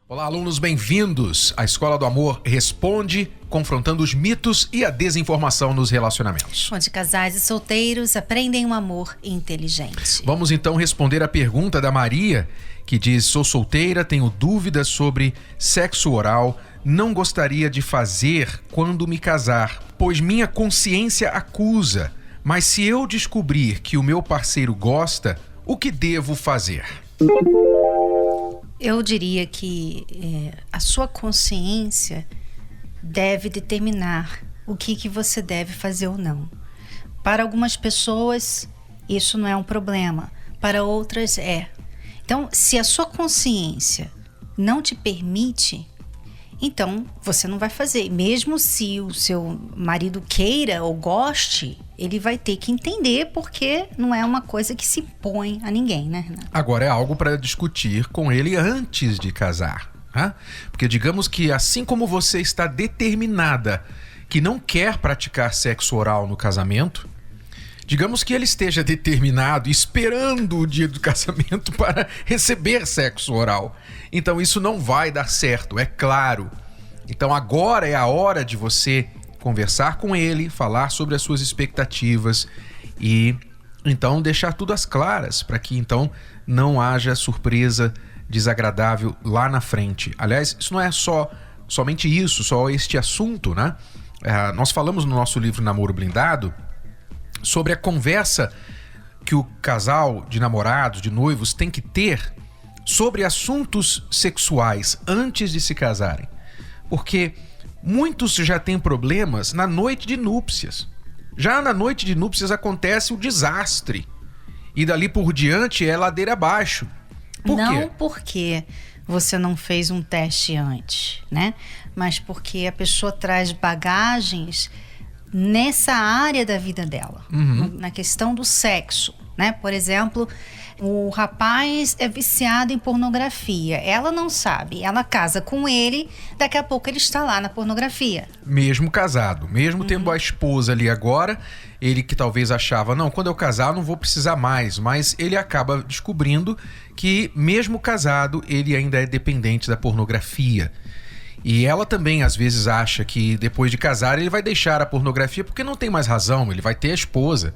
Olá, alunos, bem-vindos! A Escola do Amor responde, confrontando os mitos e a desinformação nos relacionamentos. Onde casais e solteiros aprendem um amor inteligente. Vamos então responder a pergunta da Maria, que diz: sou solteira, tenho dúvidas sobre sexo oral, não gostaria de fazer quando me casar, pois minha consciência acusa. Mas se eu descobrir que o meu parceiro gosta, o que devo fazer? Eu diria que a sua consciência deve determinar o que você deve fazer ou não. Para algumas pessoas, isso não é um problema. Para outras, é. Então, se a sua consciência não te permite, então você não vai fazer. Mesmo se o seu marido queira ou goste, ele vai ter que entender, porque não é uma coisa que se impõe a ninguém, né, Renato? Agora é algo para discutir com ele antes de casar, né? Porque digamos que assim como você está determinada que não quer praticar sexo oral no casamento, digamos que ele esteja determinado, esperando o dia do casamento para receber sexo oral. Então isso não vai dar certo, é claro. Então agora é a hora de você conversar com ele, falar sobre as suas expectativas e então deixar tudo às claras, para que então não haja surpresa desagradável lá na frente. Aliás, isso não é somente isso, só este assunto, né? Nós falamos no nosso livro Namoro Blindado sobre a conversa que o casal de namorados, de noivos, tem que ter sobre assuntos sexuais antes de se casarem. Porque muitos já têm problemas na noite de núpcias. Já na noite de núpcias acontece o desastre. E dali por diante é ladeira abaixo. Por quê? Não porque você não fez um teste antes, né? Mas porque a pessoa traz bagagens nessa área da vida dela. Na questão do sexo, né? Por exemplo, o rapaz é viciado em pornografia. Ela não sabe. Ela casa com ele, daqui a pouco ele está lá na pornografia. Mesmo casado, mesmo tendo a esposa ali agora, ele que talvez achava, não, quando eu casar eu não vou precisar mais, mas ele acaba descobrindo que mesmo casado ele ainda é dependente da pornografia. E ela também às vezes acha que depois de casar ele vai deixar a pornografia porque não tem mais razão, ele vai ter a esposa.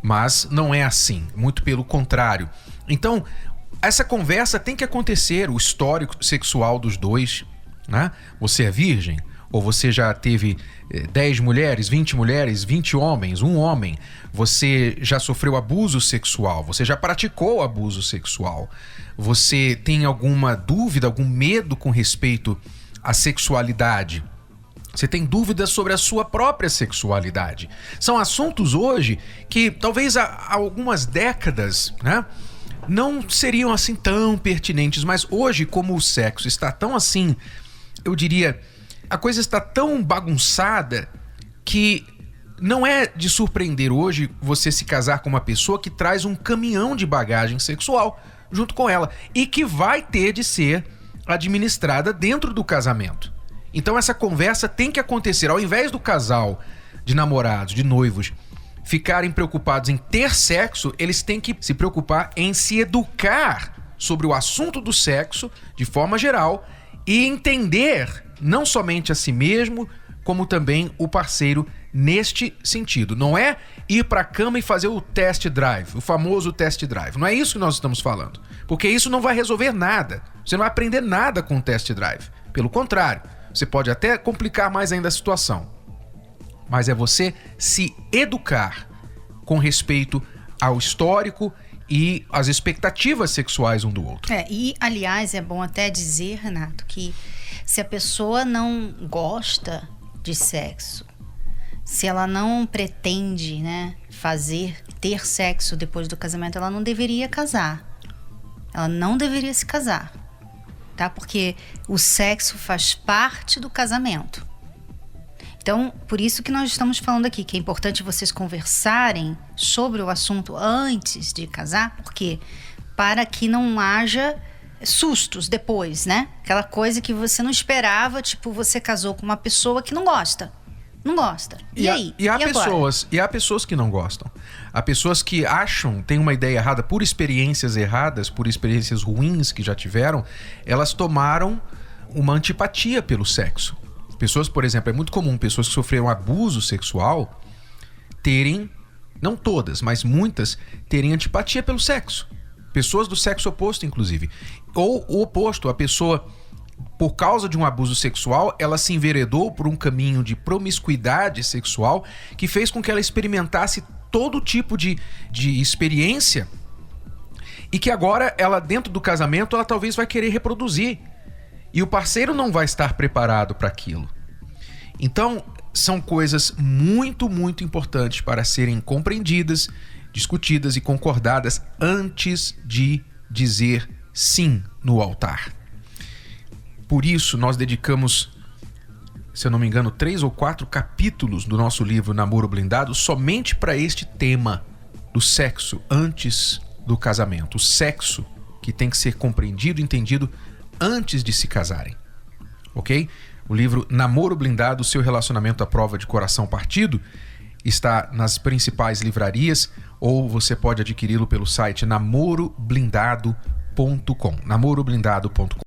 Mas não é assim, muito pelo contrário. Então, essa conversa tem que acontecer, o histórico sexual dos dois, né? Você é virgem? Ou você já teve 10 mulheres, 20 homens, um homem? Você já sofreu abuso sexual? Você já praticou abuso sexual? Você tem alguma dúvida, algum medo com respeito à sexualidade? Você tem dúvidas sobre a sua própria sexualidade? São assuntos hoje que talvez há algumas décadas, né, não seriam assim tão pertinentes, mas hoje, como o sexo está tão assim, eu diria, a coisa está tão bagunçada que não é de surpreender hoje você se casar com uma pessoa que traz um caminhão de bagagem sexual junto com ela e que vai ter de ser administrada dentro do casamento. Então essa conversa tem que acontecer. Ao invés do casal de namorados, de noivos, ficarem preocupados em ter sexo, eles têm que se preocupar em se educar sobre o assunto do sexo de forma geral e entender não somente a si mesmo, como também o parceiro neste sentido. Não é ir para a cama e fazer o test drive, o famoso test drive. Não é isso que nós estamos falando. Porque isso não vai resolver nada. Você não vai aprender nada com o test drive. Pelo contrário, você pode até complicar mais ainda a situação. Mas é você se educar com respeito ao histórico e às expectativas sexuais um do outro. E, aliás, é bom até dizer, Renato, que se a pessoa não gosta de sexo, se ela não pretende, né, ter sexo depois do casamento, ela não deveria casar. Ela não deveria se casar. Tá? Porque o sexo faz parte do casamento. Então, por isso que nós estamos falando aqui, que é importante vocês conversarem sobre o assunto antes de casar, porque para que não haja sustos depois, né? Aquela coisa que você não esperava, tipo, você casou com uma pessoa que não gosta. Não gosta. E aí? E há pessoas que não gostam. Há pessoas que acham, têm uma ideia errada por experiências erradas, por experiências ruins que já tiveram, elas tomaram uma antipatia pelo sexo. Pessoas, por exemplo, é muito comum pessoas que sofreram abuso sexual terem, não todas, mas muitas, terem antipatia pelo sexo. Pessoas do sexo oposto, inclusive. Ou o oposto, a pessoa, por causa de um abuso sexual, ela se enveredou por um caminho de promiscuidade sexual que fez com que ela experimentasse todo tipo de experiência e que agora, ela dentro do casamento, ela talvez vai querer reproduzir. E o parceiro não vai estar preparado para aquilo. Então, são coisas muito, muito importantes para serem compreendidas, discutidas e concordadas antes de dizer sim no altar. Por isso, nós dedicamos, se eu não me engano, 3 ou 4 capítulos do nosso livro Namoro Blindado somente para este tema do sexo antes do casamento. O sexo que tem que ser compreendido e entendido antes de se casarem, ok? O livro Namoro Blindado, seu relacionamento à prova de coração partido, está nas principais livrarias ou você pode adquiri-lo pelo site namoroblindado.com, namoroblindado.com.